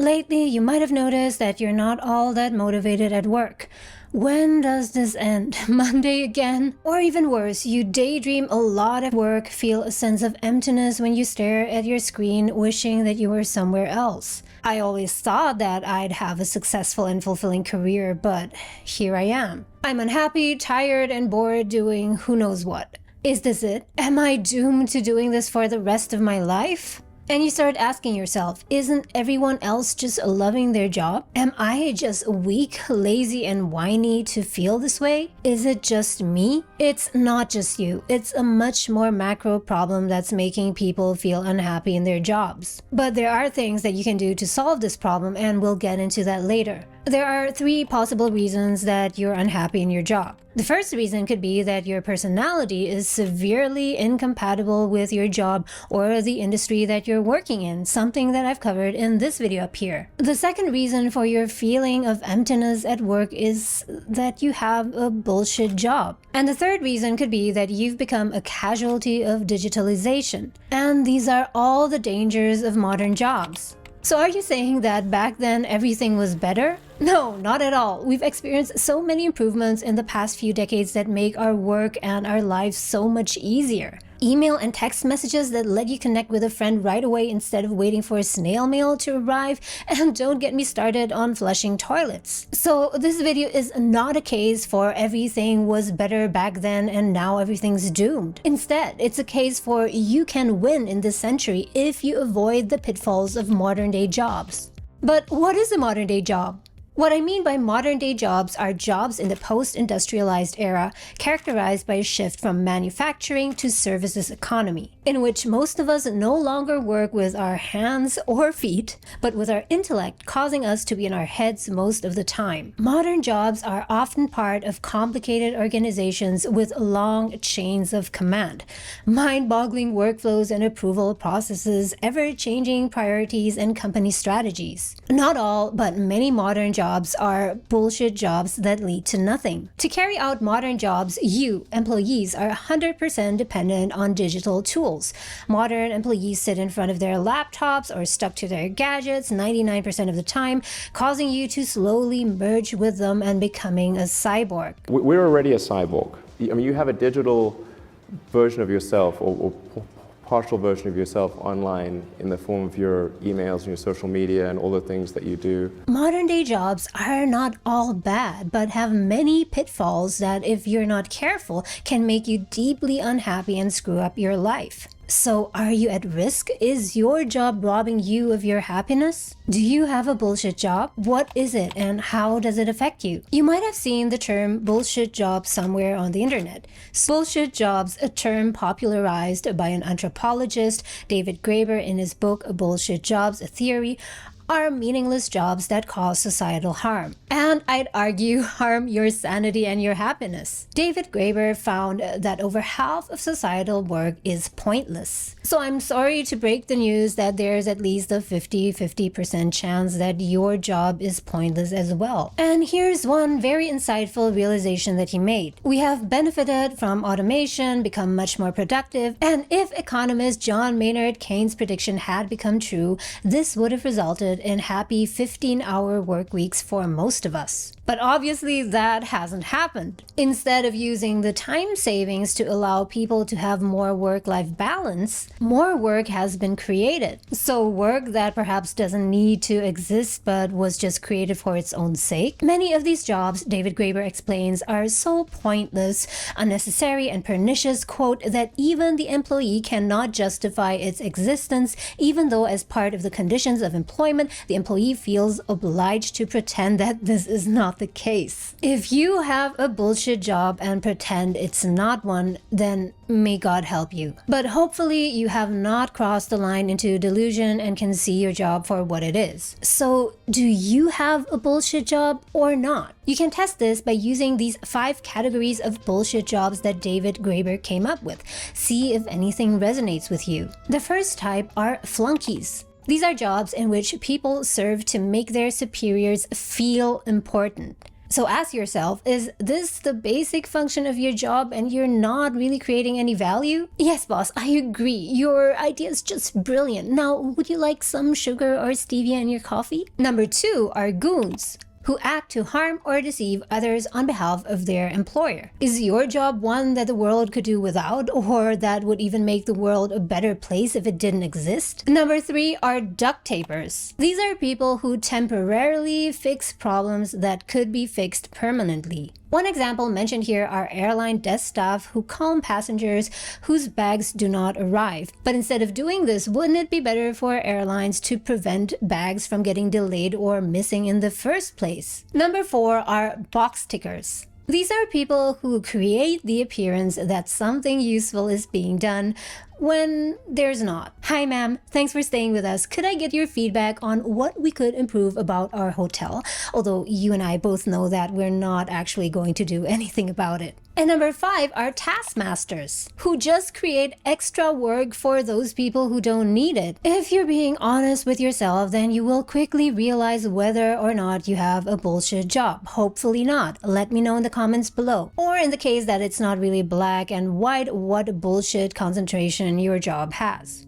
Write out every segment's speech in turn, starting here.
Lately, you might have noticed that you're not all that motivated at work. When does this end? Monday again? Or even worse, you daydream a lot at work, feel a sense of emptiness when you stare at your screen, wishing that you were somewhere else. I always thought that I'd have a successful and fulfilling career, but here I am. I'm unhappy, tired, and bored doing who knows what. Is this it? Am I doomed to doing this for the rest of my life? And you start asking yourself, isn't everyone else just loving their job? Am I just weak, lazy, and whiny to feel this way? Is it just me? It's not just you. It's a much more macro problem that's making people feel unhappy in their jobs. But there are things that you can do to solve this problem, and we'll get into that later. There are 3 possible reasons that you're unhappy in your job. The first reason could be that your personality is severely incompatible with your job or the industry that you're working in, something that I've covered in this video up here. The second reason for your feeling of emptiness at work is that you have a bullshit job. And the third reason could be that you've become a casualty of digitalization. And these are all the dangers of modern jobs. So are you saying that back then everything was better? No, not at all. We've experienced so many improvements in the past few decades that make our work and our lives so much easier. Email and text messages that let you connect with a friend right away instead of waiting for snail mail to arrive, and don't get me started on flushing toilets. So this video is not a case for everything was better back then and now everything's doomed. Instead, it's a case for you can win in this century if you avoid the pitfalls of modern day jobs. But what is a modern day job? What I mean by modern-day jobs are jobs in the post-industrialized era characterized by a shift from manufacturing to services economy, in which most of us no longer work with our hands or feet, but with our intellect, causing us to be in our heads most of the time. Modern jobs are often part of complicated organizations with long chains of command, mind-boggling workflows and approval processes, ever-changing priorities, and company strategies. Not all, but many modern jobs are bullshit jobs that lead to nothing. To carry out modern jobs, you, employees, are 100% dependent on digital tools. Modern employees sit in front of their laptops or stuck to their gadgets 99% of the time, causing you to slowly merge with them and becoming a cyborg. We're already a cyborg. I mean, you have a digital version of yourself or partial version of yourself online in the form of your emails and your social media and all the things that you do. Modern day jobs are not all bad, but have many pitfalls that, if you're not careful, can make you deeply unhappy and screw up your life. So are you at risk? Is your job robbing you of your happiness? Do you have a bullshit job? What is it and how does it affect you? You might have seen the term bullshit job somewhere on the internet. Bullshit jobs, a term popularized by an anthropologist, David Graeber, in his book Bullshit Jobs, a Theory, are meaningless jobs that cause societal harm. And I'd argue harm your sanity and your happiness. David Graeber found that over half of societal work is pointless. So I'm sorry to break the news that there's at least a 50% chance that your job is pointless as well. And here's one very insightful realization that he made. We have benefited from automation, become much more productive, and if economist John Maynard Keynes' prediction had become true, this would have resulted in happy 15-hour work weeks for most of us. But obviously that hasn't happened. Instead of using the time savings to allow people to have more work-life balance, more work has been created. So work that perhaps doesn't need to exist but was just created for its own sake. Many of these jobs, David Graeber explains, are so pointless, unnecessary, and pernicious, quote, that even the employee cannot justify its existence, even though as part of the conditions of employment, the employee feels obliged to pretend that this is not the case. If you have a bullshit job and pretend it's not one, then may God help you. But hopefully you have not crossed the line into delusion and can see your job for what it is. So do you have a bullshit job or not? You can test this by using these 5 categories of bullshit jobs that David Graeber came up with. See if anything resonates with you. The first type are flunkies. These are jobs in which people serve to make their superiors feel important. So ask yourself, is this the basic function of your job and you're not really creating any value? Yes, boss, I agree. Your idea is just brilliant. Now, would you like some sugar or stevia in your coffee? Number 2 are goons, who act to harm or deceive others on behalf of their employer. Is your job one that the world could do without, or that would even make the world a better place if it didn't exist? Number 3 are duct tapers. These are people who temporarily fix problems that could be fixed permanently. One example mentioned here are airline desk staff who calm passengers whose bags do not arrive. But instead of doing this, wouldn't it be better for airlines to prevent bags from getting delayed or missing in the first place? Number 4 are box tickers. These are people who create the appearance that something useful is being done when there's not. Hi ma'am, thanks for staying with us. Could I get your feedback on what we could improve about our hotel? Although you and I both know that we're not actually going to do anything about it. And number 5 are taskmasters, who just create extra work for those people who don't need it. If you're being honest with yourself, then you will quickly realize whether or not you have a bullshit job. Hopefully not. Let me know in the comments below. Or in the case that it's not really black and white, what bullshit concentration your job has.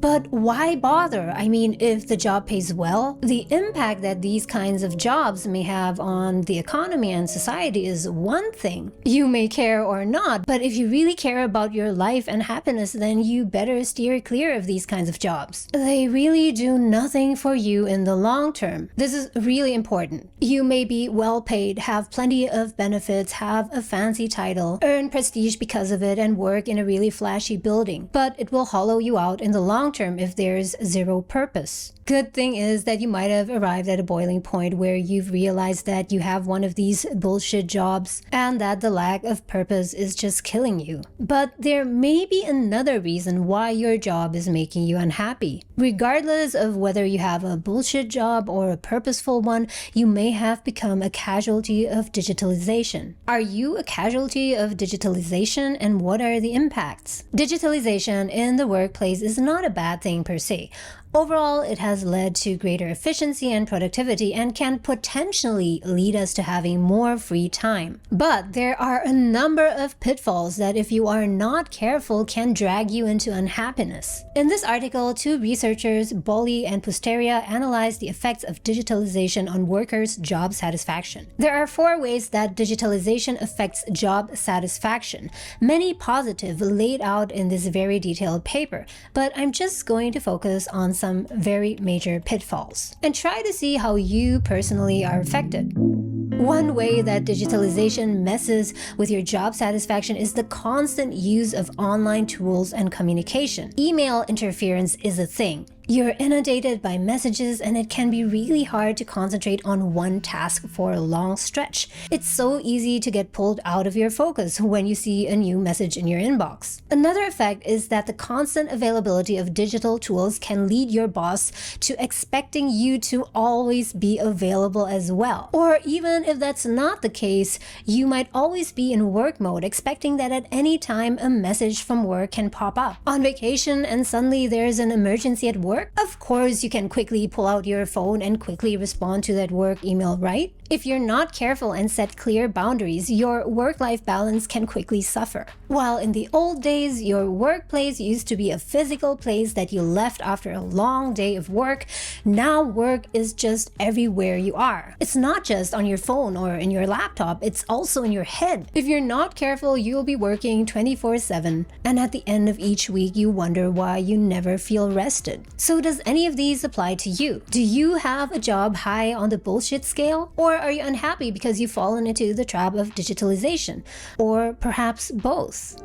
But why bother? I mean, if the job pays well, the impact that these kinds of jobs may have on the economy and society is one thing. You may care or not, but if you really care about your life and happiness, then you better steer clear of these kinds of jobs. They really do nothing for you in the long term. This is really important. You may be well paid, have plenty of benefits, have a fancy title, earn prestige because of it, and work in a really flashy building, but it will hollow you out in the long term if there's zero purpose. Good thing is that you might have arrived at a boiling point where you've realized that you have one of these bullshit jobs and that the lack of purpose is just killing you. But there may be another reason why your job is making you unhappy. Regardless of whether you have a bullshit job or a purposeful one, you may have become a casualty of digitalization. Are you a casualty of digitalization, and what are the impacts? Digitalization in the workplace is not a bad thing per se. Overall, it has led to greater efficiency and productivity and can potentially lead us to having more free time. But there are a number of pitfalls that, if you are not careful, can drag you into unhappiness. In this article, 2 researchers, Bolli and Pusteria, analyzed the effects of digitalization on workers' job satisfaction. There are 4 ways that digitalization affects job satisfaction, many positive, laid out in this very detailed paper, but I'm just going to focus on some very major pitfalls and try to see how you personally are affected. One way that digitalization messes with your job satisfaction is the constant use of online tools and communication. Email interference is a thing. You're inundated by messages and it can be really hard to concentrate on one task for a long stretch. It's so easy to get pulled out of your focus when you see a new message in your inbox. Another effect is that the constant availability of digital tools can lead your boss to expecting you to always be available as well. Or even if that's not the case, you might always be in work mode, expecting that at any time a message from work can pop up. On vacation and suddenly there's an emergency at work, of course you can quickly pull out your phone and quickly respond to that work email, right? If you're not careful and set clear boundaries, your work-life balance can quickly suffer. While in the old days, your workplace used to be a physical place that you left after a long day of work, now work is just everywhere you are. It's not just on your phone or in your laptop, it's also in your head. If you're not careful, you'll be working 24/7, and at the end of each week, you wonder why you never feel rested. So does any of these apply to you? Do you have a job high on the bullshit scale? Or are you unhappy because you've fallen into the trap of digitalization? Or perhaps both?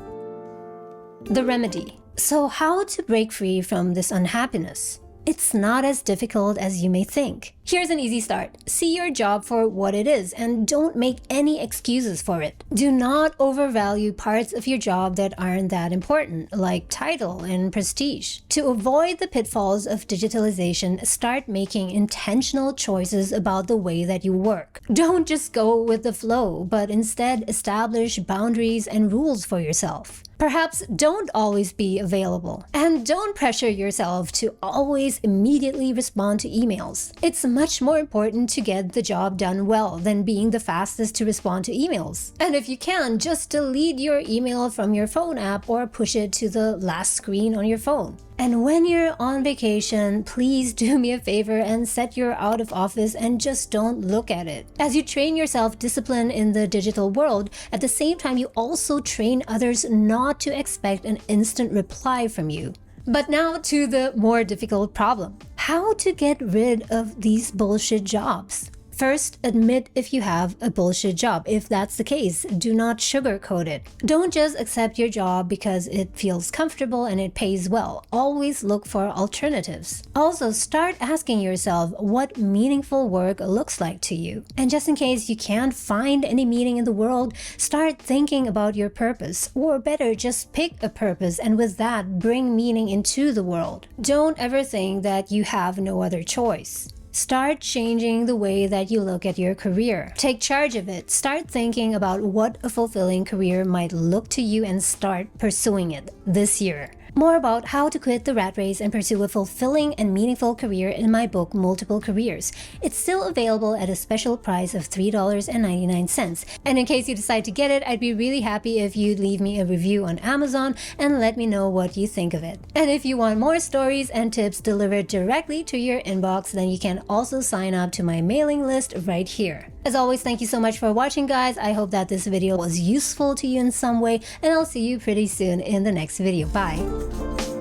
The remedy. So how to break free from this unhappiness? It's not as difficult as you may think. Here's an easy start. See your job for what it is and don't make any excuses for it. Do not overvalue parts of your job that aren't that important, like title and prestige. To avoid the pitfalls of digitalization, start making intentional choices about the way that you work. Don't just go with the flow, but instead establish boundaries and rules for yourself. Perhaps don't always be available. And don't pressure yourself to always immediately respond to emails. It's much more important to get the job done well than being the fastest to respond to emails. And if you can, just delete your email from your phone app or push it to the last screen on your phone. And when you're on vacation, please do me a favor and set your out of office and just don't look at it. As you train your self-discipline in the digital world, at the same time you also train others not to expect an instant reply from you. But now to the more difficult problem. How to get rid of these bullshit jobs? First, admit if you have a bullshit job. If that's the case, do not sugarcoat it. Don't just accept your job because it feels comfortable and it pays well. Always look for alternatives. Also, start asking yourself what meaningful work looks like to you. And just in case you can't find any meaning in the world, start thinking about your purpose. Or better, just pick a purpose and with that, bring meaning into the world. Don't ever think that you have no other choice. Start changing the way that you look at your career. Take charge of it. Start thinking about what a fulfilling career might look to you and start pursuing it this year. More about how to quit the rat race and pursue a fulfilling and meaningful career in my book, Multiple Careers. It's still available at a special price of $3.99. And in case you decide to get it, I'd be really happy if you'd leave me a review on Amazon and let me know what you think of it. And if you want more stories and tips delivered directly to your inbox, then you can also sign up to my mailing list right here. As always, thank you so much for watching, guys. I hope that this video was useful to you in some way, and I'll see you pretty soon in the next video. Bye!